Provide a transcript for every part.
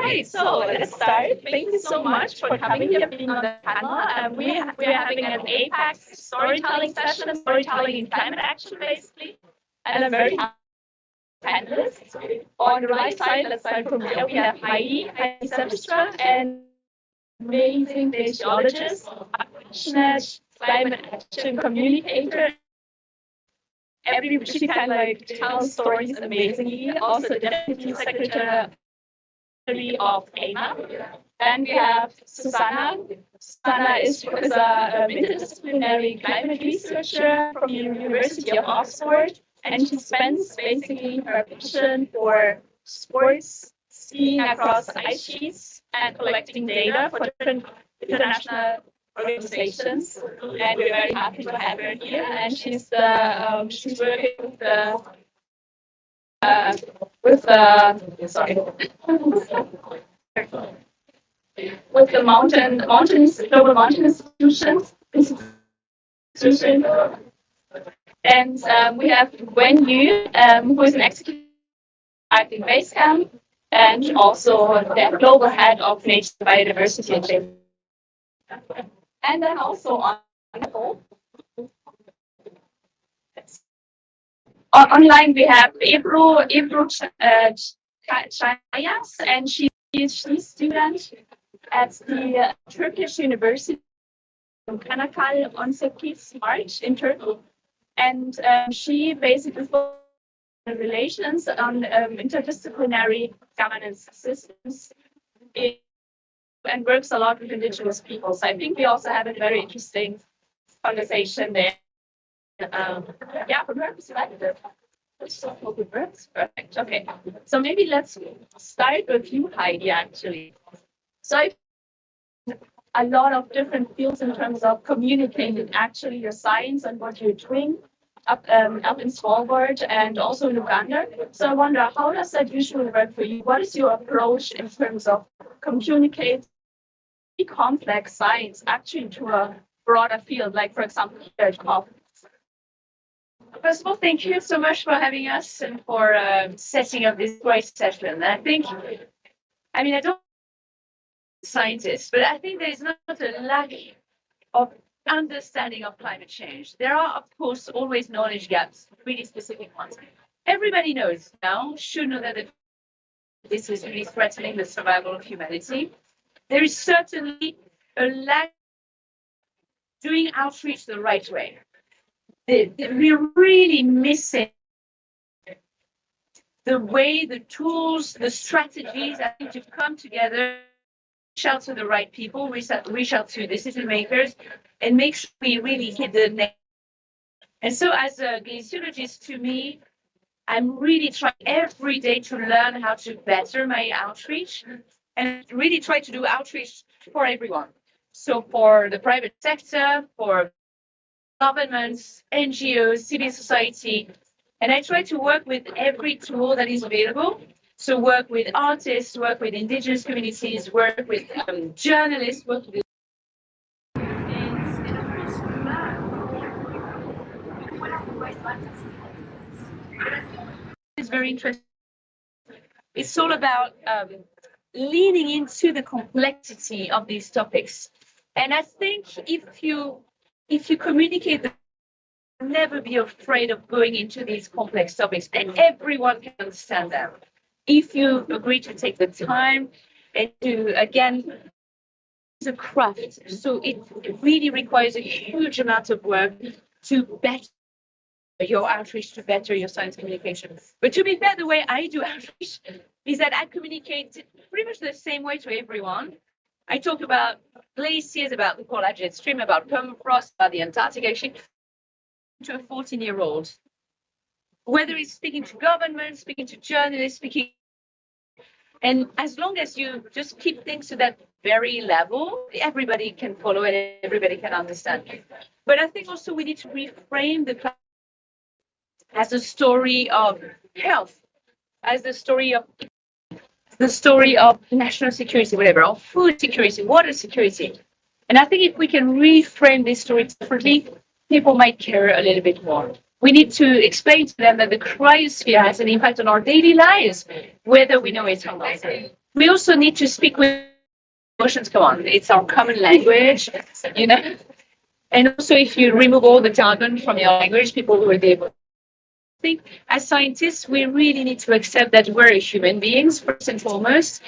right, so let's start. Thank you so much for coming here, being on the panel. We are having an APECS storytelling session, storytelling in climate action, basically. And I'm very happy panelists. On the right side, let's start from here. We have Heidi Semstra, an amazing glaciologist, passionate climate action communicator. She can tell stories amazingly. Also, deputy secretary of AMA. Then we have Susanna. Susanna is a interdisciplinary climate researcher from the University of Oxford, and she spends basically her passion for sports, skiing across ice sheets, and collecting data for different international organizations. And we're very happy to have her here. And she's working with the global mountain institution. And we have Wen Yu, who is an executive at the base camp, and also the global head of nature biodiversity and change. And then also online we have Ebru Chayas, and she's a PhD student at the Turkish University of Kanakal on March in Turkey. And she basically focuses on relations on interdisciplinary governance systems and works a lot with indigenous people. So I think we also have a very interesting conversation there. From her perspective. Perfect. Okay. So maybe let's start with you, Heidi, actually. So I've a lot of different fields in terms of communicating actually your science and what you're doing up in Svalbard and also in Uganda. So I wonder, how does that usually work for you? What is your approach in terms of communicating complex science actually to a broader field, like, for example, here at COP? First of all, thank you so much for having us and for setting up this great session. I don't scientists, but I think there is not a lack of understanding of climate change. There are, of course, always knowledge gaps, really specific ones. Everybody should know that this is really threatening the survival of humanity. There is certainly a lack of doing outreach the right way. We're really missing the way, the tools, the strategies that need to come together, reach out to the right people, reach out to decision makers, and make sure we really hit the next. And so as a glaciologist, to me, I'm really trying every day to learn how to better my outreach and really try to do outreach for everyone. So for the private sector, for governments, NGOs, civil society, and I try to work with every tool that is available. So work with artists, work with indigenous communities, work with journalists, work with it's very interesting. It's all about leaning into the complexity of these topics. And I think if you communicate, never be afraid of going into these complex topics, and everyone can understand them. If you agree to take the time and to, again, it's a craft. So it really requires a huge amount of work to better your outreach, to better your science communication. But to be fair, the way I do outreach is that I communicate pretty much the same way to everyone. I talk about glaciers, about the polar jet stream, about permafrost, about the Antarctic Ocean, to a 14-year-old. Whether it's speaking to government, speaking to journalists, and as long as you just keep things to that very level, everybody can follow it, everybody can understand. But I think also we need to reframe the climate as a story of health, as the story of national security, whatever, of food security, water security. And I think if we can reframe this story differently, people might care a little bit more. We need to explain to them that the cryosphere has an impact on our daily lives, whether we know it or not. we also need to speak with emotions. Come on, it's our common language, you know. And also, if you remove all the jargon from your language, people will be able. I think as scientists, we really need to accept that we're human beings first and foremost.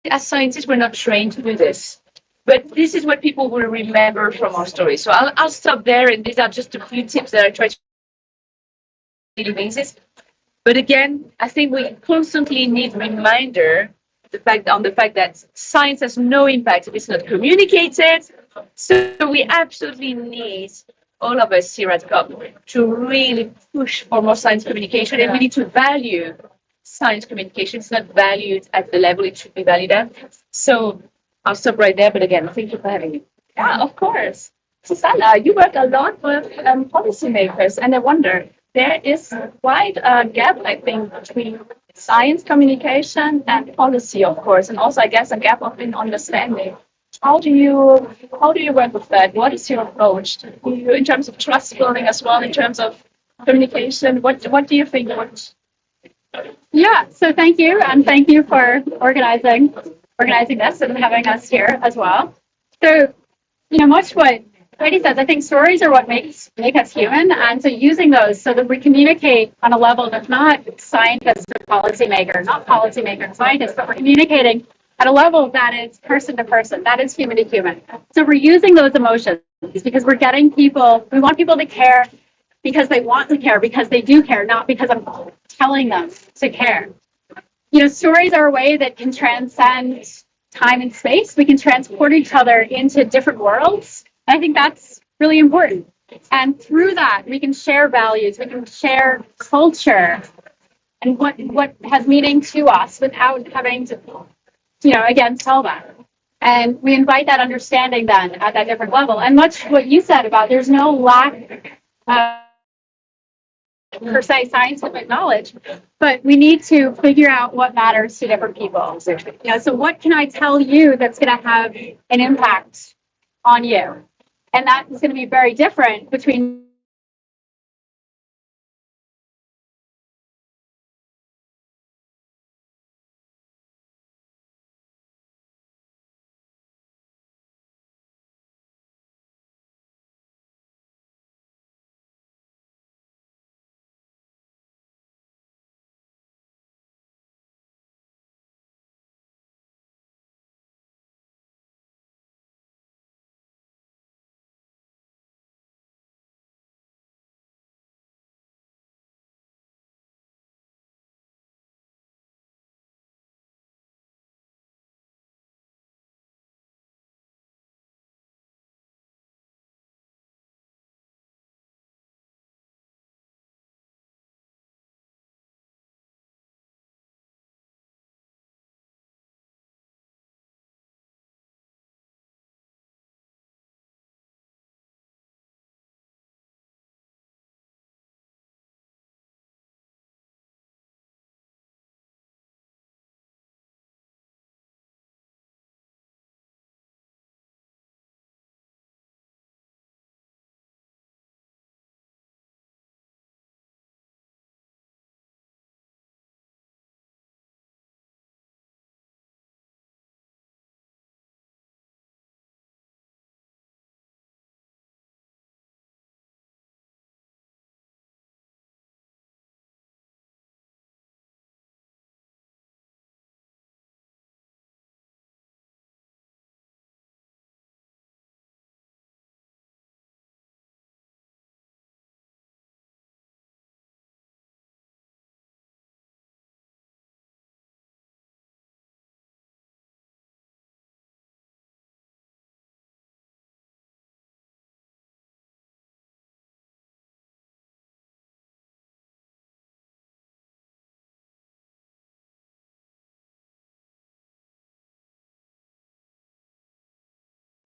As scientists, we're not trained to do this. But this is what people will remember from our story. So I'll stop there, and these are just a few tips that I try to do on a daily basis. But again, I think we constantly need reminder on the fact that science has no impact if it's not communicated. So we absolutely need all of us here at COP to really push for more science communication, and we need to value science communication. It's not valued at the level it should be valued at. So I'll stop right there. But again, thank you for having me. Yeah, of course. Susanna, you work a lot with policymakers, and I wonder, there is quite a gap, I think, between science communication and policy, of course, and also, I guess, a gap of in understanding. How do you work with that? What is your approach? In terms of trust building as well, in terms of communication? What do you think? Yeah, so thank you, and thank you for organizing this and having us here as well. So, much what Heidi says, I think stories are what make us human, and so using those so that we communicate on a level that's not scientist or policymaker, not policymaker and scientist, but we're communicating at a level that is person to person, that is human to human. So we're using those emotions because we're getting people, we want people to care because they want to care, because they do care, not because I'm telling them to care. Stories are a way that can transcend time and space. We can transport each other into different worlds. I think that's really important. And through that, we can share values, we can share culture and what has meaning to us without having to, again, tell them. And we invite that understanding then at that different level. And much what you said about there's no lack of per se scientific knowledge, but we need to figure out what matters to different people. So what can I tell you that's going to have an impact on you? And that is going to be very different between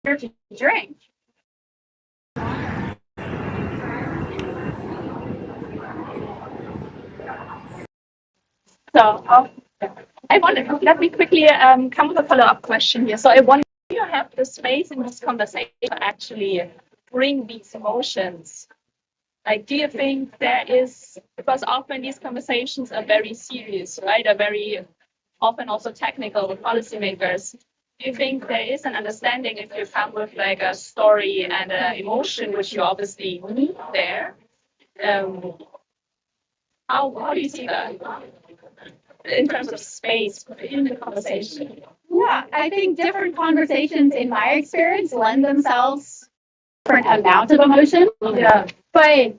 to drink. So I wonder, let me quickly come with a follow-up question here. So I wonder, do you have the space in this conversation to actually bring these emotions? Like, do you think there is, because often these conversations are very serious, right? Are very often also technical policymakers. Do you think there is an understanding if you come with like a story and an emotion, which you obviously need there? How do you see that in terms of space in the conversation? Yeah, I think different conversations, in my experience, lend themselves for an amount of emotion. Yeah. But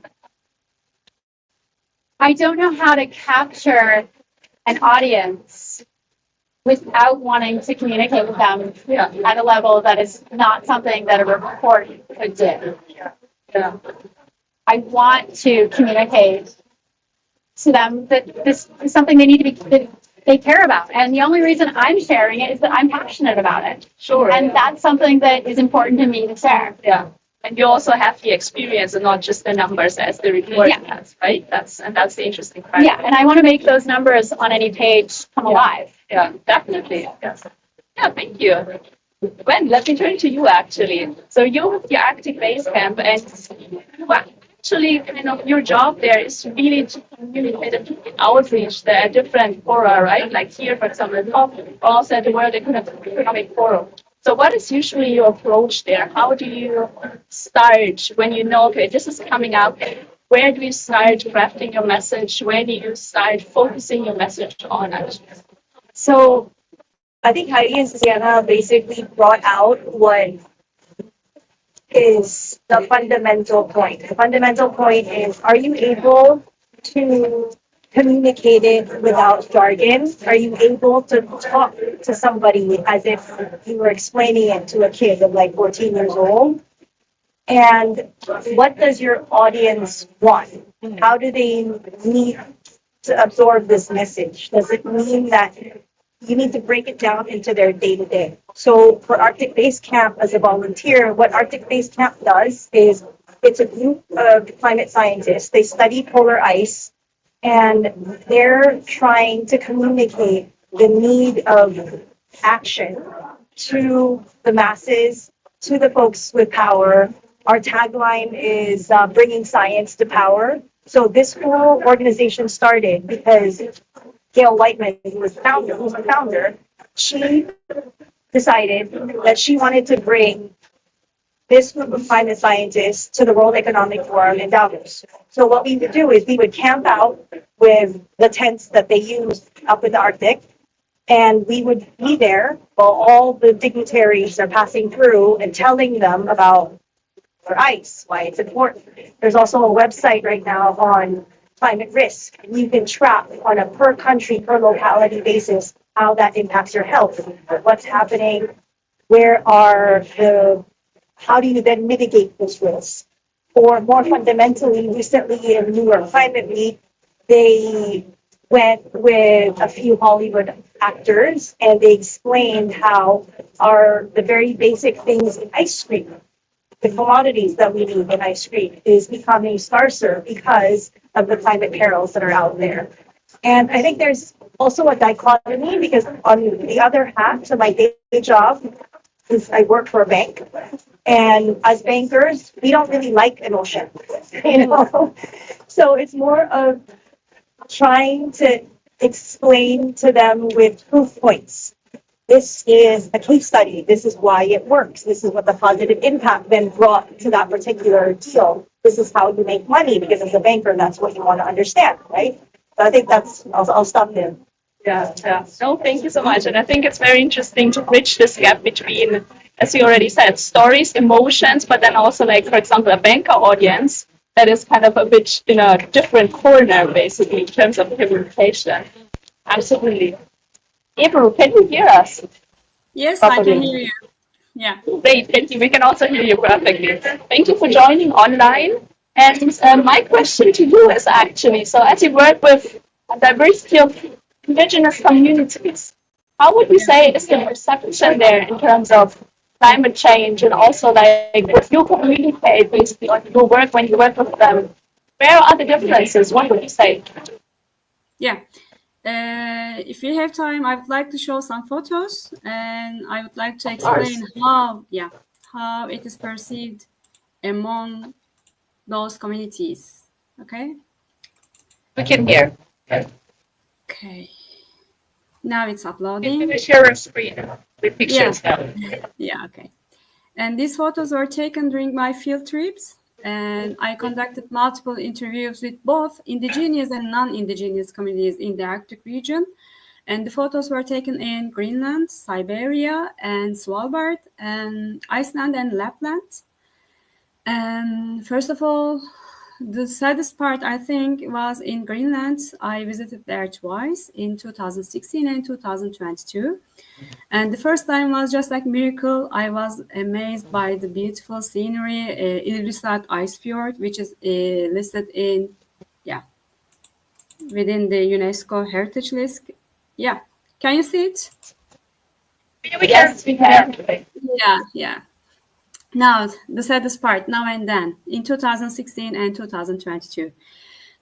I don't know how to capture an audience without wanting to communicate with them at a level that is not something that a report could do. Yeah. I want to communicate to them that this is something they need to be, that they care about. And the only reason I'm sharing it is that I'm passionate about it. Sure. And that's something that is important to me to share. Yeah. And you also have the experience and not just the numbers as the report has, right? That's the interesting part. Yeah, and I want to make those numbers on any page come alive. Yeah, definitely. Yes. Yeah, thank you. Gwen, let me turn to you actually. So you have the Arctic Base Camp, and actually kind of your job there is really to communicate and to outreach. There are different fora, right? Like here, for example, also at the World Economic Forum. So what is usually your approach there? How do you start when you know, okay, this is coming up? Where do you start crafting your message? Where do you start focusing your message on? So I think Heidi and Susanna basically brought out what is the fundamental point. The fundamental point is, are you able to communicate it without jargon? Are you able to talk to somebody as if you were explaining it to a kid of like 14 years old? And what does your audience want? How do they need to absorb this message? Does it mean that you need to break it down into their day-to-day? So for Arctic Base Camp as a volunteer, what Arctic Base Camp does is it's a group of climate scientists. They study polar ice, and they're trying to communicate the need of action to the masses, to the folks with power. Our tagline is bringing science to power. So this whole organization started because Gail Whiteman, who's the founder, she decided that she wanted to bring this group of climate scientists to the World Economic Forum in Davos. So what we would do is we would camp out with the tents that they use up in the Arctic, and we would be there while all the dignitaries are passing through and telling them about their ice, why it's important. There's also a website right now on climate risk. You can track on a per country, per locality basis how that impacts your health, what's happening, how do you then mitigate this risk? Or more fundamentally, recently in New York Climate Week, they went with a few Hollywood actors and they explained how the very basic things in ice cream, the commodities that we need in ice cream, is becoming scarcer because of the climate perils that are out there. And I think there's also a dichotomy because on the other hand, so my day job is I work for a bank. And as bankers, we don't really like emotion, So it's more of trying to explain to them with proof points. This is a case study. This is why it works. This is what the positive impact then brought to that particular deal. This is how you make money, because as a banker, that's what you want to understand, right? So I think I'll stop there. Yeah. No, thank you so much. And I think it's very interesting to bridge this gap between, as you already said, stories, emotions, but then also, like, for example, a banker audience that is kind of a bit in a different corner, basically, in terms of communication. Absolutely. April, can you hear us? Yes, properly? I can hear you. Yeah. Great, thank you. We can also hear you perfectly. Thank you for joining online. And my question to you is actually, so as you work with a diversity of indigenous communities, how would you say is the perception there in terms of climate change, and also like what you communicate basically on your work when you work with them? Where are the differences? What would you say? Yeah. If you have time, I would like to show some photos, and I would like to explain how it is perceived among those communities. Okay. We can hear. Okay. Now it's uploading. Can you share a screen with pictures now? Yeah, okay. And these photos were taken during my field trips, and I conducted multiple interviews with both indigenous and non-indigenous communities in the Arctic region. And the photos were taken in Greenland, Siberia, and Svalbard, and Iceland and Lapland. And first of all, the saddest part, I think, was in Greenland. I visited there twice in 2016 and 2022. And the first time was just like miracle. I was amazed by the beautiful scenery, Ilulissat Ice Fjord, which is listed in, within the UNESCO Heritage List. Yeah, can you see it? Yes, we can. Yeah. Now, the saddest part, now and then, in 2016 and 2022.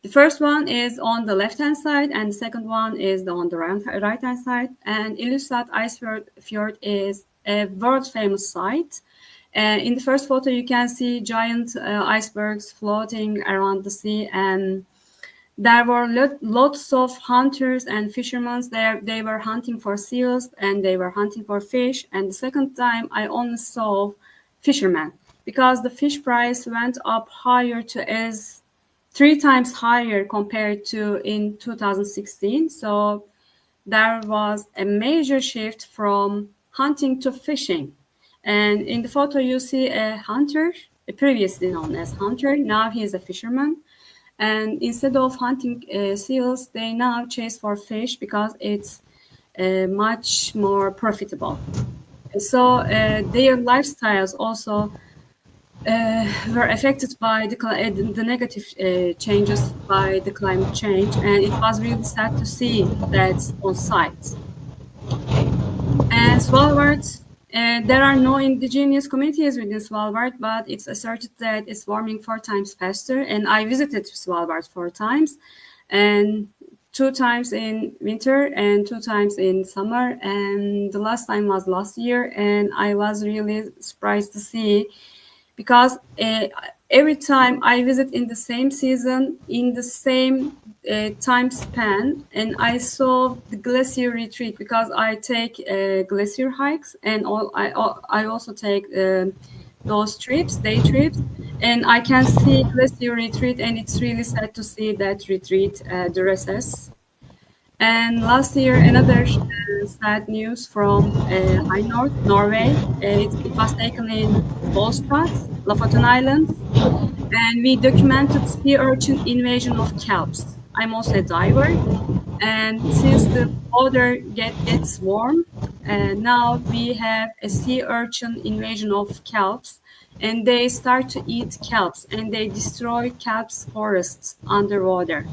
The first one is on the left-hand side, and the second one is on the right-hand side. And Ilulissat Ice Fjord is a world-famous site. In the first photo, you can see giant icebergs floating around the sea, and there were lots of hunters and fishermen there. They were hunting for seals and they were hunting for fish. And the second time, I only saw fishermen because the fish price went up higher to as 3 times higher compared to in 2016. So there was a major shift from hunting to fishing. And in the photo, you see a hunter, previously known as hunter. Now he is a fisherman. And instead of hunting seals, they now chase for fish because it's much more profitable. So their lifestyles also were affected by the negative changes by the climate change, and it was really sad to see that on site. And Svalbard, there are no indigenous communities within Svalbard, but it's asserted that it's warming 4 times faster. And I visited Svalbard 4 times, and 2 times in winter and 2 times in summer. And the last time was last year, and I was really surprised to see, because every time I visit in the same season, in the same time span, and I saw the glacier retreat because I take glacier hikes, and I also take those trips, day trips, and I can see glacier retreat, and it's really sad to see that retreat, the recess. And last year, another sad news from high north, Norway. It was taken in Volstad, Lofoten Islands, and we documented sea urchin invasion of kelps. I'm also a diver, and since the water gets warm, now we have a sea urchin invasion of kelps, and they start to eat kelps, and they destroy kelps forests underwater.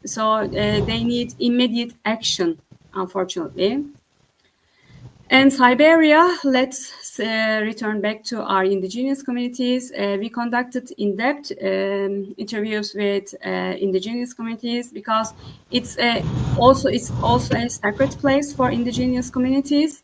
So they need immediate action, unfortunately. And Siberia, let's return back to our indigenous communities. We conducted in-depth interviews with indigenous communities because it's also a sacred place for indigenous communities.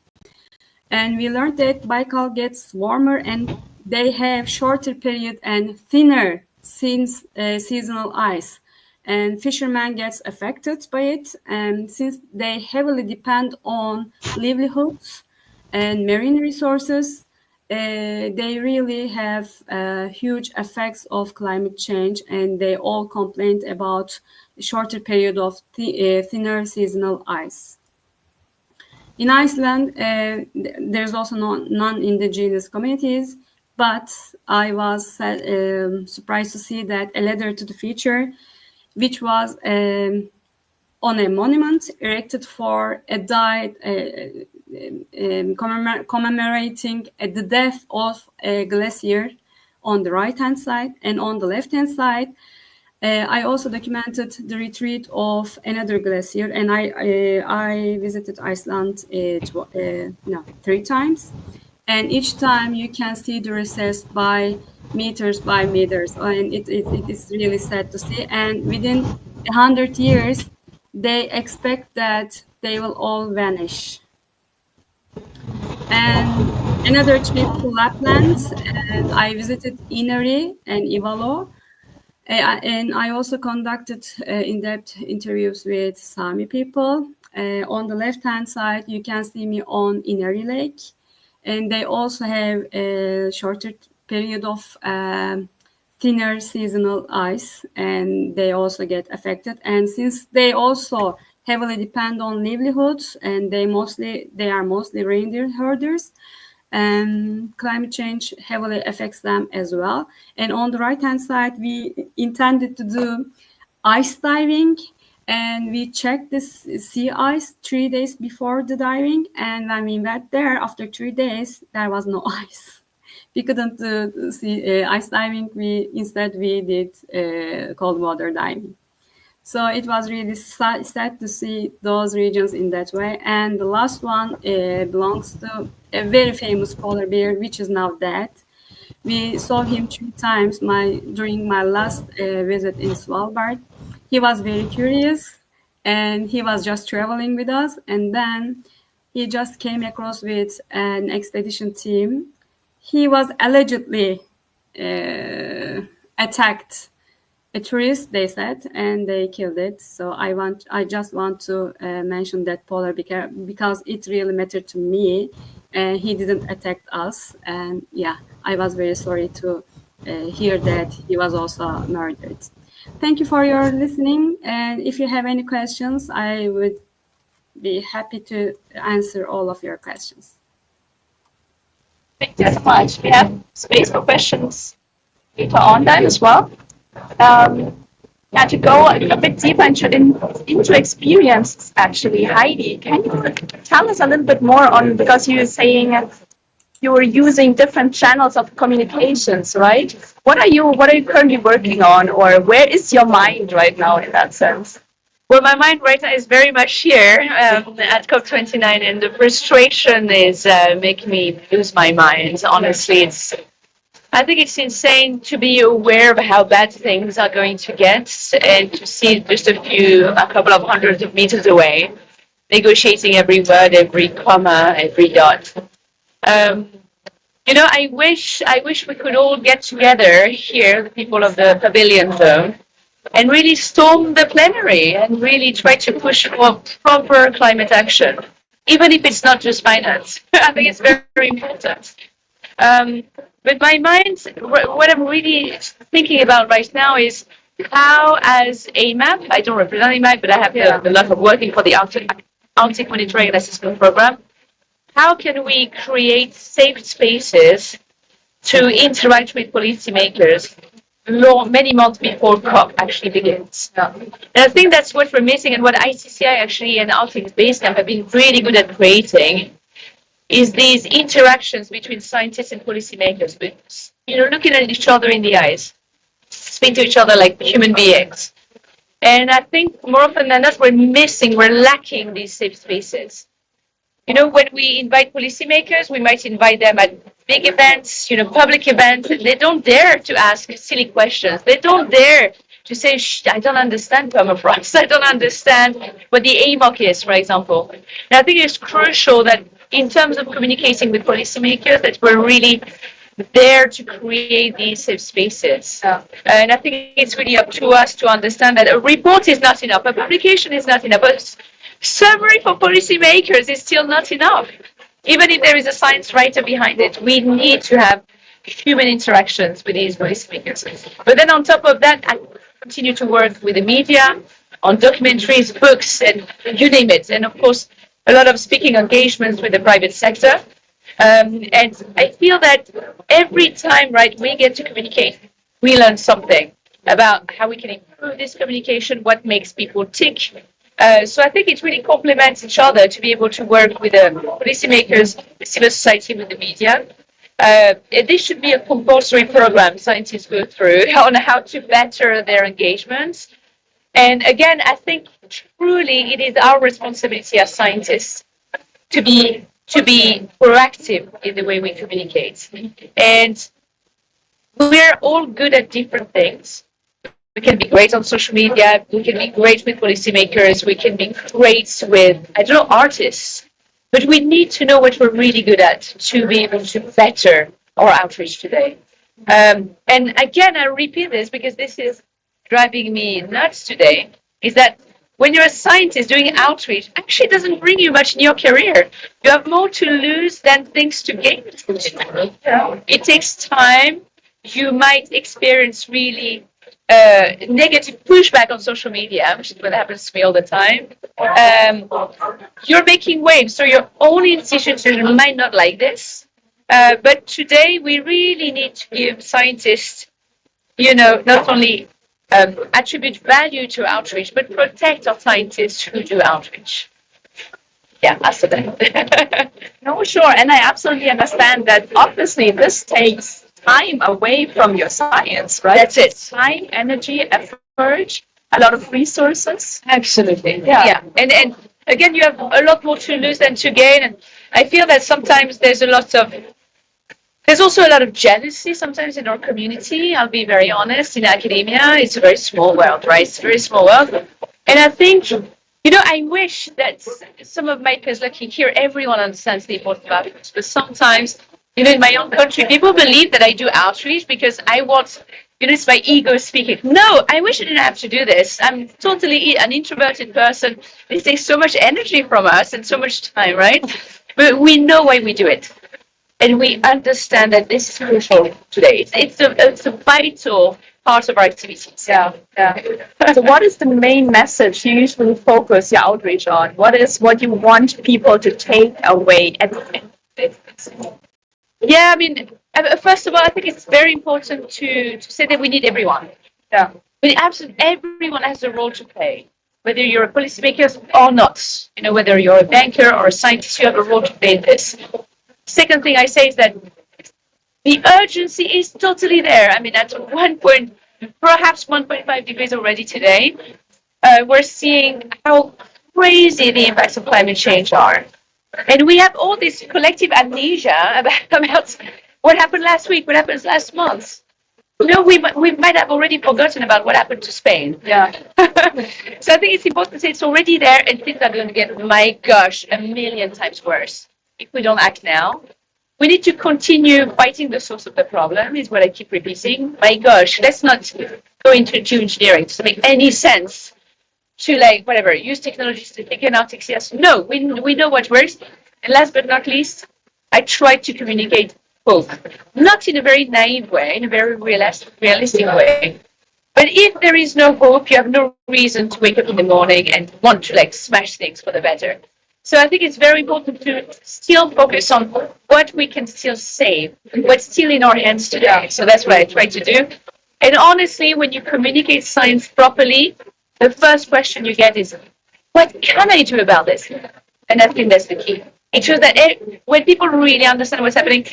And we learned that Baikal gets warmer and they have shorter period and thinner seasonal ice. And fishermen gets affected by it, and since they heavily depend on livelihoods and marine resources, they really have huge effects of climate change, and they all complained about the shorter period of thinner seasonal ice. In Iceland, there's also non-indigenous communities, but I was surprised to see that a letter to the future, which was on a monument erected for a died, commemorating the death of a glacier on the right-hand side. And on the left-hand side, I also documented the retreat of another glacier, and I visited Iceland 3 times. And each time you can see the recess by meters, and it is really sad to see. And within 100 years, they expect that they will all vanish. And another trip to Lapland, and I visited Inari and Ivalo. And I also conducted in-depth interviews with Sami people. On the left-hand side, you can see me on Inari Lake, and they also have a shorter period of thinner seasonal ice, and they also get affected. And since they also heavily depend on livelihoods, and they are mostly reindeer herders, and climate change heavily affects them as well. And on the right-hand side, we intended to do ice diving, and we checked this sea ice 3 days before the diving. And when we went there after 3 days, there was no ice. We couldn't see ice diving. Instead we did cold water diving. So it was really sad to see those regions in that way. And the last one belongs to a very famous polar bear, which is now dead. We saw him 3 times during my last visit in Svalbard. He was very curious, and he was just traveling with us. And then he just came across with an expedition team. He was allegedly attacked a tourist, they said, and they killed it. So I just want to mention that polar bear because it really mattered to me. And he didn't attack us, and yeah, I was very sorry to hear that he was also murdered. Thank you for your listening, and if you have any questions, I would be happy to answer all of your questions. Thank you so much. We have space for questions later on then as well. To go a bit deeper into experiences, actually, Heidi, can you tell us a little bit more on, because you were saying you were using different channels of communications, right? What are you currently working on, or where is your mind right now in that sense? Well, my mind right now is very much here at COP29, and the frustration is making me lose my mind. Honestly, I think it's insane to be aware of how bad things are going to get, and to see just a couple of hundreds of meters away, negotiating every word, every comma, every dot. I wish we could all get together here, the people of the pavilion zone, and really storm the plenary and really try to push for proper climate action, even if it's not just finance. I think it's very, very important. But my mind, what I'm really thinking about right now is how, as AMAP, I don't represent AMAP, but I have the luck of working for the Arctic Monitoring and Assessment Program. How can we create safe spaces to interact with policymakers many months before COP actually begins? And I think that's what we're missing, and what ICCI actually and Arctic Base Camp have been really good at creating is these interactions between scientists and policymakers, looking at each other in the eyes, speaking to each other like human beings. And I think more often than not, we're lacking these safe spaces. When we invite policymakers, we might invite them at big events, public events. They don't dare to ask silly questions. They don't dare to say, I don't understand permafrost. I don't understand what the AMOC is, for example. And I think it's crucial that in terms of communicating with policymakers, that we're really there to create these safe spaces. And I think it's really up to us to understand that a report is not enough, a publication is not enough, a summary for policymakers is still not enough. Even if there is a science writer behind it, we need to have human interactions with these policymakers. But then on top of that, I continue to work with the media on documentaries, books, and you name it. And of course, a lot of speaking engagements with the private sector. And I feel that every time, we get to communicate, we learn something about how we can improve this communication, what makes people tick. So I think it really complements each other to be able to work with the policymakers, the civil society, with the media. This should be a compulsory program scientists go through on how to better their engagements. And again, I think truly it is our responsibility as scientists to be proactive in the way we communicate. And we're all good at different things. We can be great on social media, we can be great with policymakers, we can be great with, artists. But we need to know what we're really good at to be able to better our outreach today. And again, I repeat this because this is driving me nuts today, is that when you're a scientist doing outreach, actually doesn't bring you much in your career. You have more to lose than things to gain. It takes time. You might experience really negative pushback on social media, which is what happens to me all the time. You're making waves, so your own institutions might not like this. But today we really need to give scientists, not only attribute value to outreach, but protect our scientists who do outreach. Yeah, absolutely. No, sure. And I absolutely understand that obviously this takes time away from your science, right? That's it. Time, energy, effort, a lot of resources. Absolutely. Yeah. And again, you have a lot more to lose than to gain. And I feel that sometimes there's also a lot of jealousy sometimes in our community. I'll be very honest. In academia, it's a very small world, right? It's a very small world. And I think, I wish that some of my peers, like here, everyone understands the importance of outreach. But sometimes, in my own country, people believe that I do outreach because I want, it's my ego speaking. No, I wish I didn't have to do this. I'm totally an introverted person. It takes so much energy from us and so much time, right? But we know why we do it. And we understand that this is crucial today. It's a vital part of our activities. Yeah. So what is the main message you usually focus your outreach on? What is what you want people to take away at the end? Yeah, first of all, I think it's very important to say that we need everyone. Yeah. But absolutely everyone has a role to play. Whether you're a policymaker or not, whether you're a banker or a scientist, you have a role to play in this. Second thing I say is that the urgency is totally there. At perhaps 1.5 degrees already today, we're seeing how crazy the impacts of climate change are. And we have all this collective amnesia about what happened last week, what happened last month. We might have already forgotten about what happened to Spain. Yeah. So I think it's important to say it's already there and things are going to get, my gosh, a million times worse if we don't act now. We need to continue fighting the source of the problem, is what I keep repeating. My gosh, let's not go into geoengineering to make any sense to use technologies to figure out success. No, we know what works. And last but not least, I try to communicate hope. Not in a very naive way, in a very realistic way. But if there is no hope, you have no reason to wake up in the morning and want to smash things for the better. So I think it's very important to still focus on what we can still save, what's still in our hands today. So that's what I try to do. And honestly, when you communicate science properly, the first question you get is, what can I do about this? And I think that's the key. It shows that when people really understand what's happening,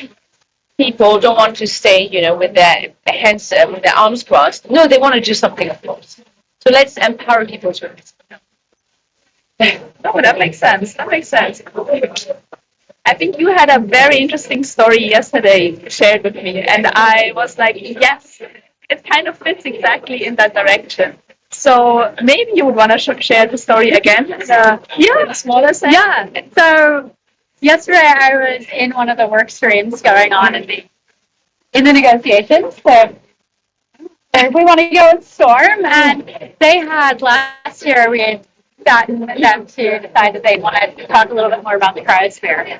people don't want to stay, with their hands, with their arms crossed. No, they want to do something, of course. So let's empower people to it. Oh, that makes sense. I think you had a very interesting story yesterday shared with me, and I was like, yes, it kind of fits exactly in that direction. So maybe you would want to share the story again. Yeah, Smaller sense. Yeah. So yesterday I was in one of the work streams going on in the negotiations. So we want to go with Storm, and they had last year we had gotten them to decide that they wanted to talk a little bit more about the cryosphere.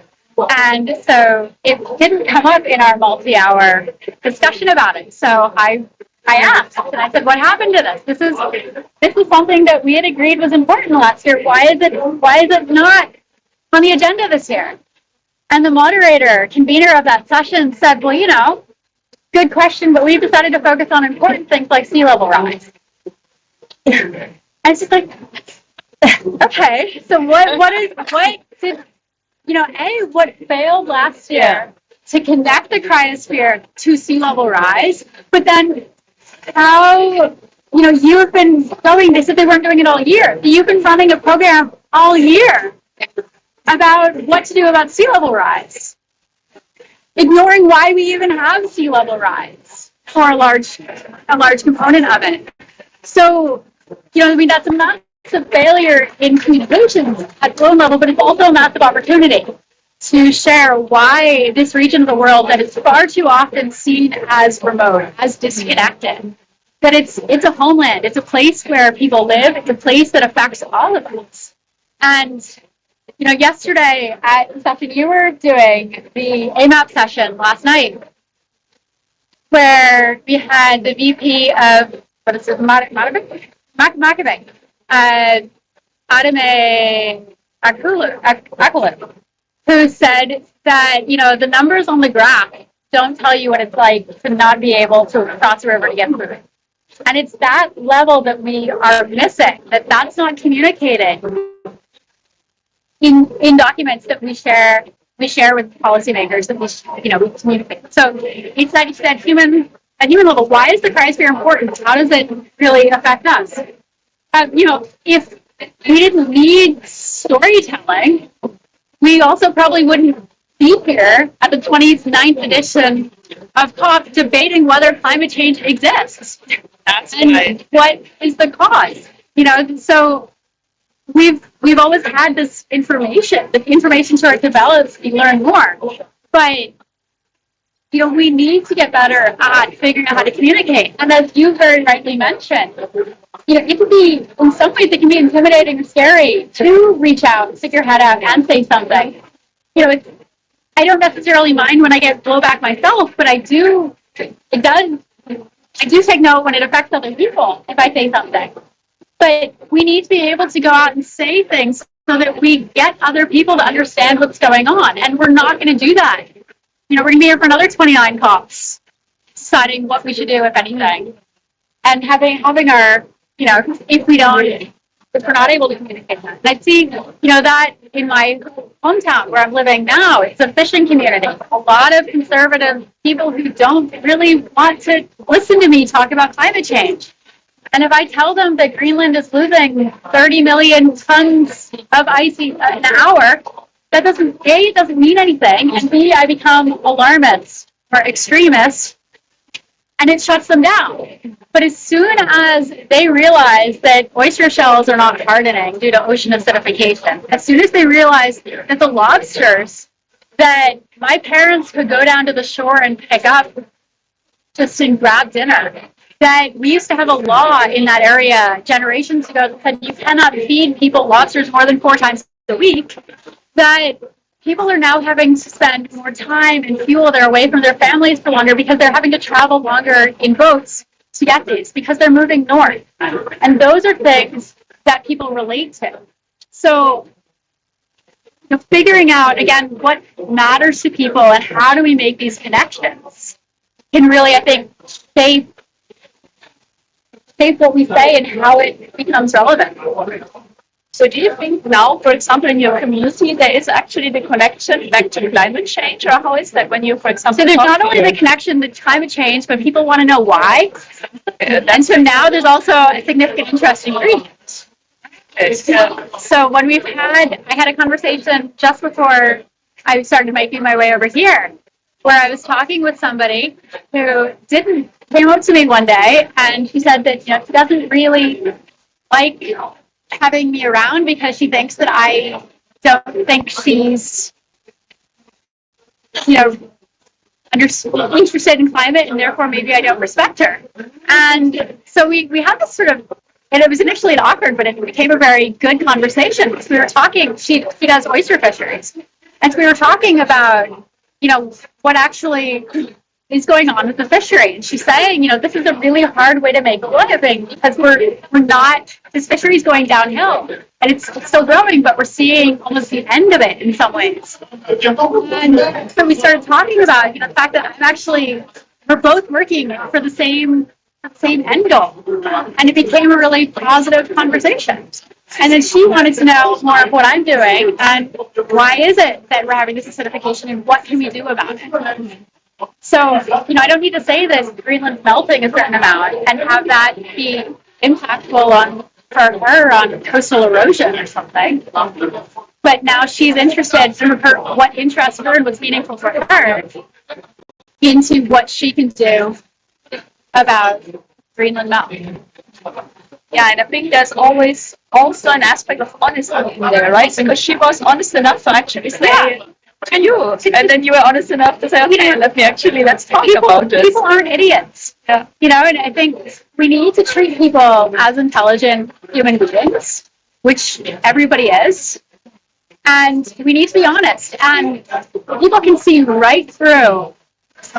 And so it didn't come up in our multi-hour discussion about it. So I asked, and I said, what happened to this? This is something that we had agreed was important last year. Why is it not on the agenda this year? And the convener of that session said, well, good question, but we've decided to focus on important things like sea level rise. And it's just like, okay, so what failed last year to connect the cryosphere to sea level rise, but then how, you've been going, they said they weren't doing it all year. You've been running a program all year about what to do about sea level rise, ignoring why we even have sea level rise for a large component of it. So, that's a massive failure in communications at global level, but it's also a massive opportunity to share why this region of the world that is far too often seen as remote, as disconnected, that it's a homeland. It's a place where people live. It's a place that affects all of us. And yesterday at session, you were doing the AMAP session last night, where we had the VP of Maccabee, Adame Akulu, who said that the numbers on the graph don't tell you what it's like to not be able to cross a river to get food. And it's that level that we are missing, that's not communicated in documents that we share with policymakers, that we communicate. So it's that human level. Why is the cryosphere important? How does it really affect us? If we didn't need storytelling, we also probably wouldn't be here at the 29th edition of COP debating whether climate change exists. That's and right. What is the cause? So we've always had this information. The information sort of develops, we learn more. But we need to get better at figuring out how to communicate. And as you very rightly mentioned, it can be, in some ways, it can be intimidating or scary to reach out, stick your head out, and say something. I don't necessarily mind when I get blowback myself, but I do take note when it affects other people if I say something. But we need to be able to go out and say things so that we get other people to understand what's going on. And we're not going to do that. We're going to be here for another 29 COPs, deciding what we should do, if anything. And having our, if we're not able to communicate that. And I see, that in my hometown where I'm living now, it's a fishing community. A lot of conservative people who don't really want to listen to me talk about climate change. And if I tell them that Greenland is losing 30 million tons of ice an hour, that doesn't mean anything. And B, I become alarmist or extremist, and it shuts them down. But as soon as they realize that oyster shells are not hardening due to ocean acidification, as soon as they realize that the lobsters that my parents could go down to the shore and pick up just to grab dinner, that we used to have a law in that area generations ago that said you cannot feed people lobsters more than 4 times a week, that people are now having to spend more time and fuel. They're away from their families for longer because they're having to travel longer in boats to get these because they're moving north. And those are things that people relate to. So figuring out, again, what matters to people and how do we make these connections can really, I think, shape what we say and how it becomes relevant. So do you think now, for example, in your community, there is actually the connection back to climate change, or how is that when you, for example... So there's not only the connection to climate change, but people want to know why. And so now there's also a significant interest in Greenland. So when I had a conversation just before I started making my way over here, where I was talking with somebody who came up to me one day, and she said that, she doesn't really like having me around because she thinks that I don't think she's, interested in climate, and therefore maybe I don't respect her. And so we had this sort of, and it was initially awkward, but it became a very good conversation. Because we were talking, she does oyster fisheries, and so we were talking about, what actually is going on with the fishery. And she's saying, this is a really hard way to make a living because this fishery is going downhill, and it's still growing, but we're seeing almost the end of it in some ways. And so we started talking about, the fact that we're both working for the same end goal. And it became a really positive conversation. And then she wanted to know more of what I'm doing and why is it that we're having this acidification and what can we do about it. So, I don't need to say that Greenland's melting a certain amount and have that be impactful for her on coastal erosion or something. But now she's interested what interests her and what's meaningful for her into what she can do about Greenland melting. Yeah, and I think there's always also an aspect of honesty in there, right? Because she was honest enough to actually say, to you. And then you were honest enough to say, okay, let's talk about this. People aren't idiots. Yeah. You know, and I think we need to treat people as intelligent human beings, which everybody is. And we need to be honest. And people can see right through,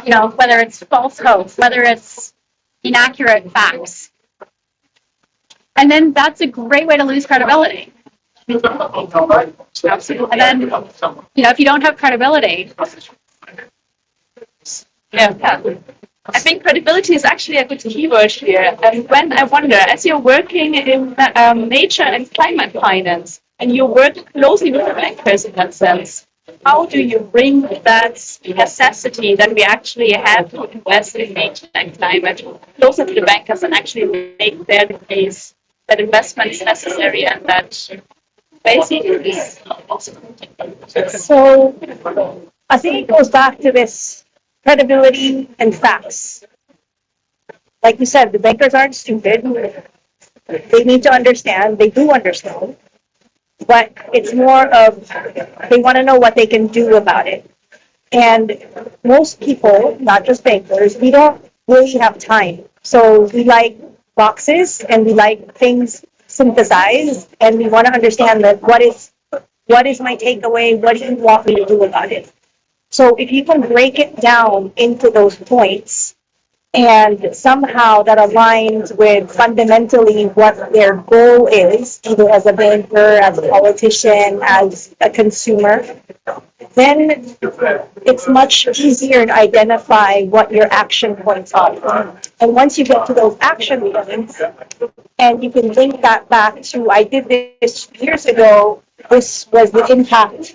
you know, whether it's false hope, whether it's inaccurate facts. And then that's a great way to lose credibility. Absolutely. And then, you know, if you don't have credibility. Yeah. I think credibility is actually a good keyword here. And when I wonder, as you're working in nature and climate finance, and you work closely with the bankers in that sense, how do you bring that necessity that we actually have to invest in nature and climate closer to the bankers and actually make their case that investment is necessary and that basically is possible? So I think it goes back to this credibility and facts. Like you said, the bankers aren't stupid. They need to understand. They do understand. But it's more of they want to know what they can do about it. And most people, not just bankers, we don't really have time. So we like boxes and we like things synthesized, and we want to understand that what is my takeaway? What do you want me to do about it? So if you can break it down into those points, and somehow that aligns with fundamentally what their goal is, either as a banker, as a politician, as a consumer, then it's much easier to identify what your action points are. And once you get to those action points, and you can link that back to, I did this years ago, this was the impact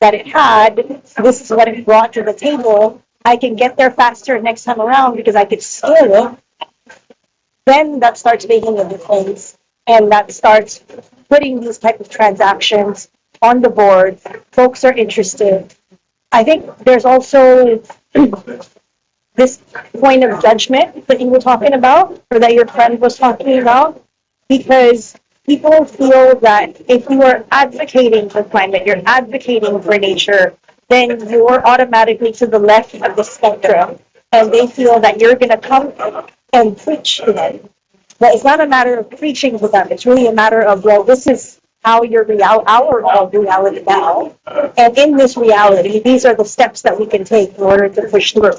that it had, this is what it brought to the table, I can get there faster next time around because I could scale it, then that starts making a difference. And that starts putting these type of transactions on the board. Folks are interested. I think there's also this point of judgment that you were talking about, or that your friend was talking about, because people feel that if you are advocating for climate, you're advocating for nature, then you're automatically to the left of the spectrum, and they feel that you're going to come and preach to them. But it's not a matter of preaching to them. It's really a matter of, well, this is how our reality now, and in this reality, these are the steps that we can take in order to push through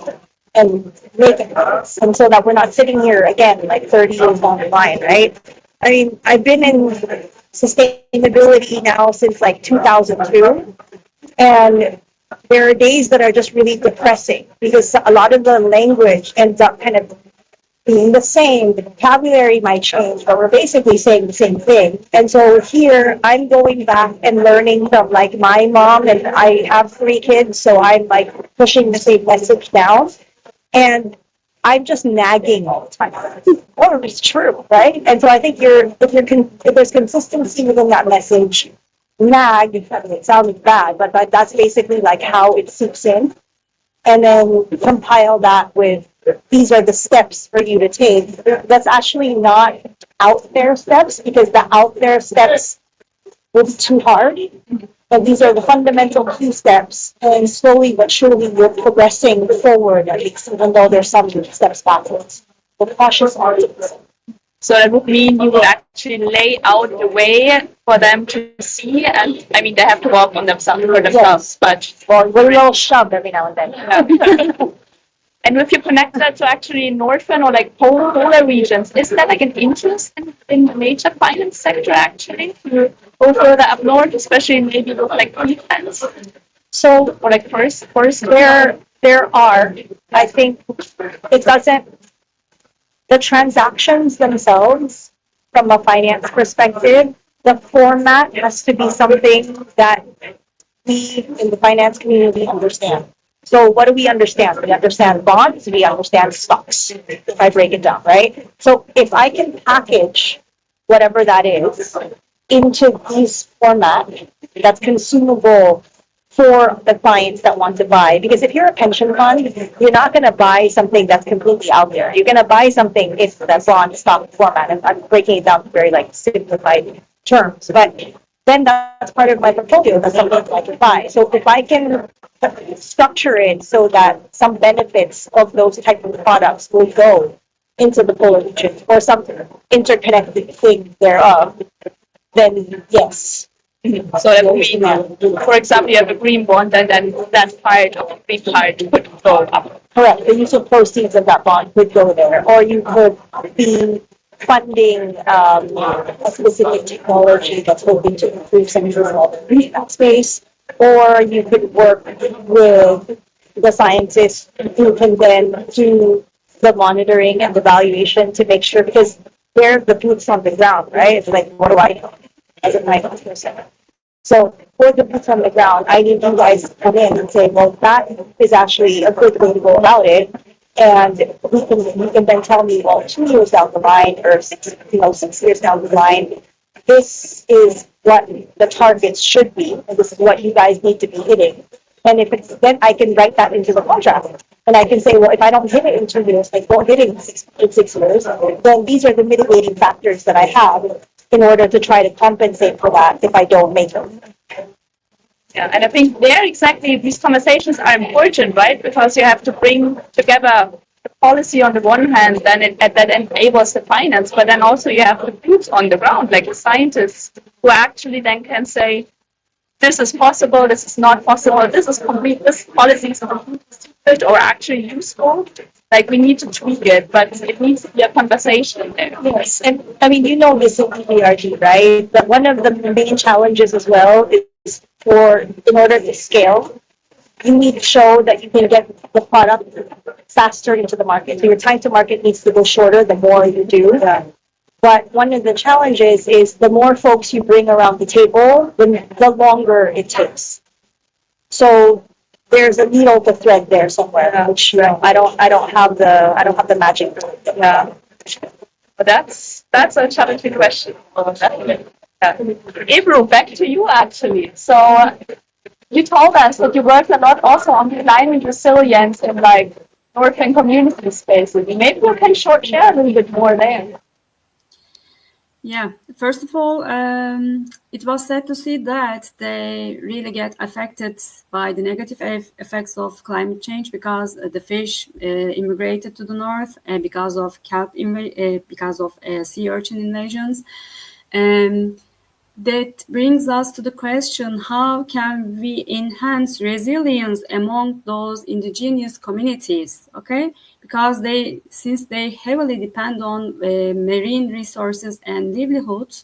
and make it, and so that we're not sitting here again like 30 years down the line, right? I mean, I've been in sustainability now since like 2002, and there are days that are just really depressing because a lot of the language ends up kind of being the same. The vocabulary might change, but we're basically saying the same thing. And so here I'm going back and learning from like my mom, and I have 3 kids, so I'm like pushing the same message down. And I'm just nagging all the time. Oh, it's true, right? And so I think if there's consistency within that message, nag, I mean, it sounds bad, but that's basically like how it seeps in. And then compile that with, these are the steps for you to take. That's actually not out there steps, because the out there steps would be too hard. But these are the fundamental key steps, and slowly but surely we're progressing forward, at least, even though there's some steps backwards. The cautious margins. So that would mean you would actually lay out the way for them to see, and I mean, they have to walk on themselves for themselves, but Well, we're all shoved every now and then. and if you connect that to actually northern or like polar regions, is that like an interest in the nature finance sector actually to go further up north, especially maybe with like peatlands? So Or like forest? there are, I think it doesn't, the transactions themselves, from a finance perspective, the format has to be something that we in the finance community understand. So what do we understand? We understand bonds, we understand stocks, if I break it down, right? So if I can package whatever that is into these format that's consumable for the clients that want to buy. Because if you're a pension fund, you're not going to buy something that's completely out there. You're going to buy something if that's on stock format. And I'm breaking it down to very like simplified terms. But then that's part of my portfolio. That's something I can buy. So if I can structure it so that some benefits of those type of products will go into the polar region or some interconnected thing thereof, then yes. So that would mean, for example, you have a green bond, and then that part of the green part could go up. Correct. The use of proceeds of that bond could go there, or you could be funding a specific technology that's hoping to improve some of in that space, or you could work with the scientists who can then do the monitoring and the valuation to make sure, because they're the boots on the ground, right? It's like, what do I know as a finance person? So for the boots on the ground, I need you guys to come in and say, well, that is actually a good way to go about it. And you can then tell me, well, 2 years down the line or 6 years down the line, this is what the targets should be, and this is what you guys need to be hitting. And if it's, then I can write that into the contract. And I can say, well, if I don't hit it in 2 years, like don't hit it in 6 years, then these are the mitigating factors that I have in order to try to compensate for that if I don't make them. Yeah, and I think there exactly these conversations are important, right? Because you have to bring together the policy on the one hand, then that enables the finance, but then also you have the boots on the ground, like the scientists who actually then can say, this is possible, this is not possible, this is complete, this policy is completely stupid or actually useful. Like we need to tweak it, but it needs to be a conversation there. Yes, and I mean, you know this in EBRD, right? But one of the main challenges as well is in order to scale, you need to show that you can get the product faster into the market. So your time to market needs to go shorter the more you do. But one of the challenges is the more folks you bring around the table, the longer it takes. So there's a needle to thread there somewhere, which I don't have the magic. Yeah, but that's a challenging question. April, back to you actually. So you told us that you worked a lot also on climate resilience in like northern community spaces. Maybe you can share a little bit more there. Yeah, first of all, it was sad to see that they really get affected by the negative effects of climate change because the fish immigrated to the north and because of sea urchin invasions. That brings us to the question, how can we enhance resilience among those indigenous communities, okay? Because since they heavily depend on marine resources and livelihoods,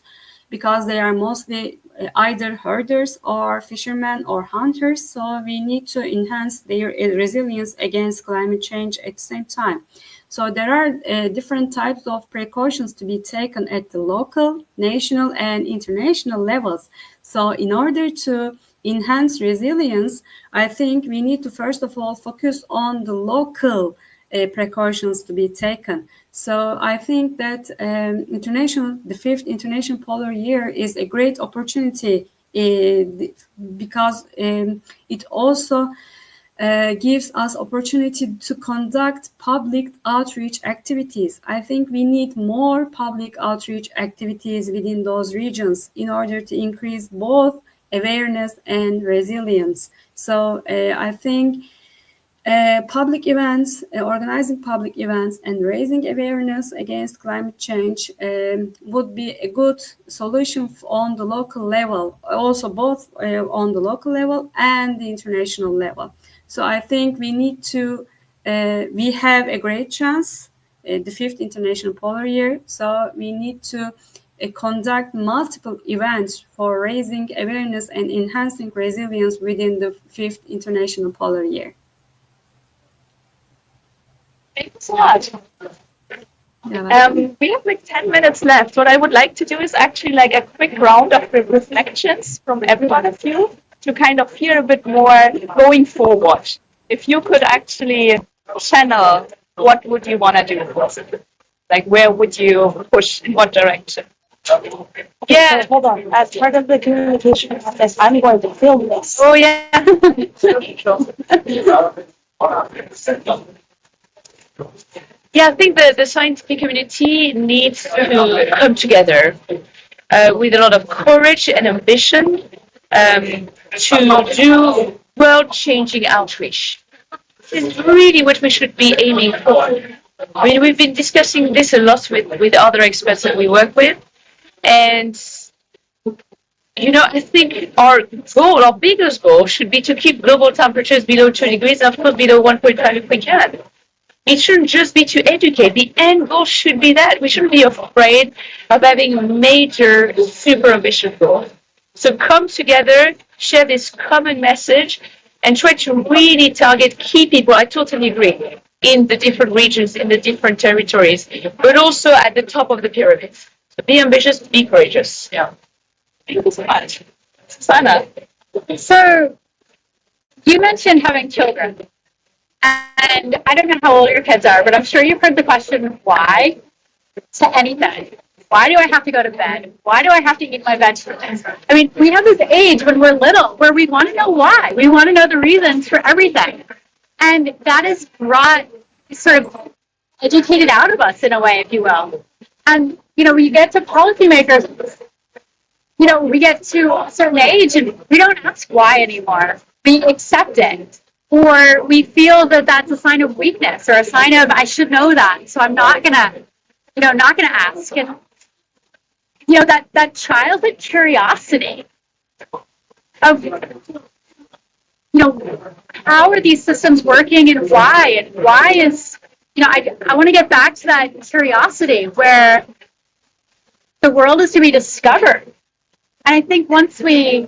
because they are mostly either herders or fishermen or hunters, so we need to enhance their resilience against climate change at the same time. So there are different types of precautions to be taken at the local, national, and international levels. So in order to enhance resilience, I think we need to first of all focus on the local precautions to be taken. So I think that the 5th International Polar Year is a great opportunity because it also gives us opportunity to conduct public outreach activities. I think we need more public outreach activities within those regions in order to increase both awareness and resilience. So I think public events, organizing public events and raising awareness against climate change would be a good solution on the local level, also both on the local level and the international level. So I think we need to, we have a great chance, the 5th International Polar Year, so we need to conduct multiple events for raising awareness and enhancing resilience within the 5th International Polar Year. Thanks a lot. We have like 10 minutes left. What I would like to do is actually like a quick round of reflections from every one of you to kind of hear a bit more going forward. If you could actually channel, what would you want to do? Like, where would you push, in what direction? Yeah. So hold on. As part of the communication process, I'm going to film this. Oh, yeah. Yeah, I think the scientific community needs to come together. with a lot of courage and ambition to do world-changing outreach. This is really what we should be aiming for. I mean, we've been discussing this a lot with other experts that we work with, and I think our goal, our biggest goal, should be to keep global temperatures below 2 degrees, and of course below 1.5 if we can. It shouldn't just be to educate. The end goal should be that. We shouldn't be afraid of having a major, super ambitious goal. So come together, share this common message, and try to really target key people. I totally agree. In the different regions, in the different territories, but also at the top of the pyramid. So be ambitious, be courageous. Yeah. Thank you so much. Susanna. So you mentioned having children. And I don't know how old your kids are, but I'm sure you've heard the question, why? To anything. Why do I have to go to bed? Why do I have to eat my vegetables? I mean, we have this age when we're little where we want to know why. We want to know the reasons for everything. And that is brought sort of educated out of us in a way, if you will. And, we get to policymakers, we get to a certain age and we don't ask why anymore. We accept it. Or we feel that that's a sign of weakness or a sign of, I should know that. So I'm not going to, ask. And, that childhood curiosity of, how are these systems working and why is, I want to get back to that curiosity where the world is to be discovered. And I think once we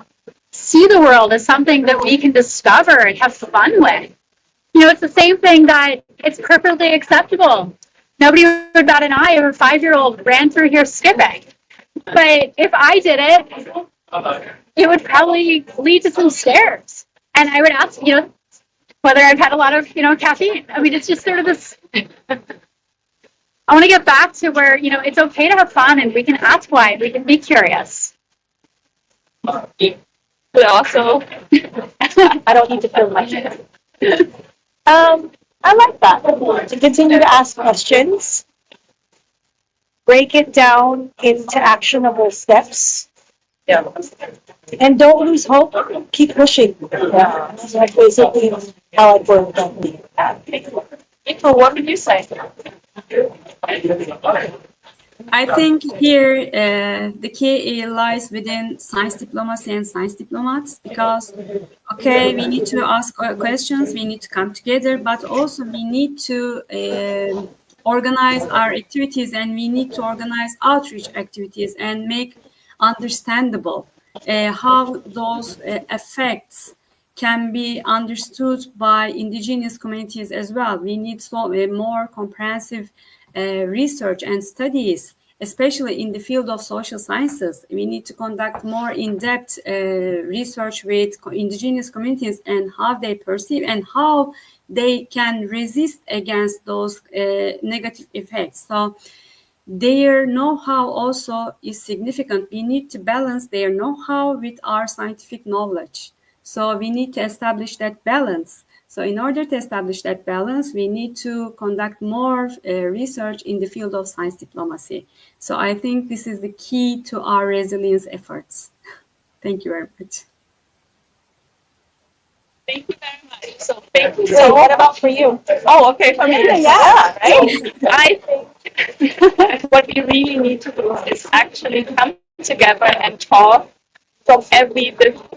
see the world as something that we can discover and have fun with, it's the same thing that it's perfectly acceptable. Nobody would bat an eye if a 5-year-old ran through here skipping. But if I did it, it would probably lead to some stares. And I would ask, whether I've had a lot of, caffeine. I mean, it's just sort of this. I want to get back to where, it's okay to have fun and we can ask why. We can be curious. But also, I don't need to feel my shit. I like that. To continue to ask questions, break it down into actionable steps. Yeah. And don't lose hope. Keep pushing. Yeah. That's like basically how I work. April, what would you say? I think here the key lies within science diplomacy and science diplomats because, we need to ask questions, we need to come together, but also we need to organize our activities and we need to organize outreach activities and make understandable how those effects can be understood by indigenous communities as well. We need more comprehensive research and studies, especially in the field of social sciences. We need to conduct more in-depth research with indigenous communities and how they perceive and how they can resist against those negative effects. So their know-how also is significant. We need to balance their know-how with our scientific knowledge. So we need to establish that balance. So in order to establish that balance, we need to conduct more research in the field of science diplomacy. So I think this is the key to our resilience efforts. Thank you very much. Thank you very much. So thank you. So what about for you? Oh, okay, for me. Yeah, right? I think what we really need to do is actually come together and talk from every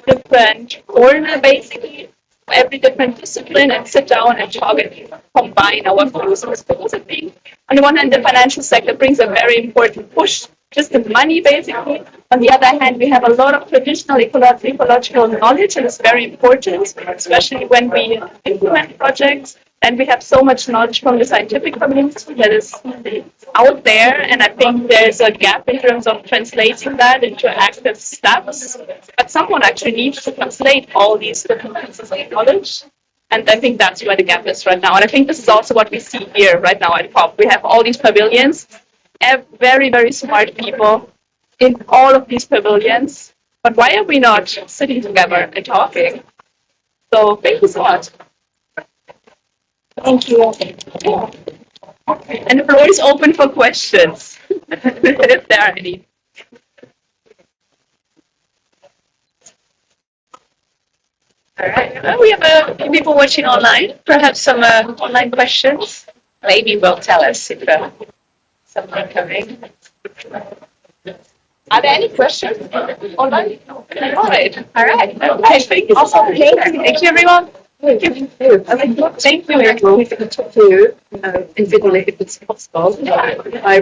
different corner, basically, every different discipline, and sit down and talk and combine our forces. Because I think, on the one hand, the financial sector brings a very important push, just the money, basically. On the other hand, we have a lot of traditional ecological knowledge, and it's very important, especially when we implement projects. And we have so much knowledge from the scientific community that is out there, and I think there's a gap in terms of translating that into active steps. But someone actually needs to translate all these different pieces of knowledge, and I think that's where the gap is right now. And I think this is also what we see here right now at COP. We have all these pavilions, very, very smart people in all of these pavilions. But why are we not sitting together and talking? So thank you so much. Thank you. And the floor is open for questions, if there are any. All right. Well, we have a few people watching online. Perhaps some online questions. Maybe will tell us if something coming. Are there any questions online? All right. All right. Okay. Thank you. Awesome. Thank you. Thank you, everyone. Thank you. Thank you. If it's possible, I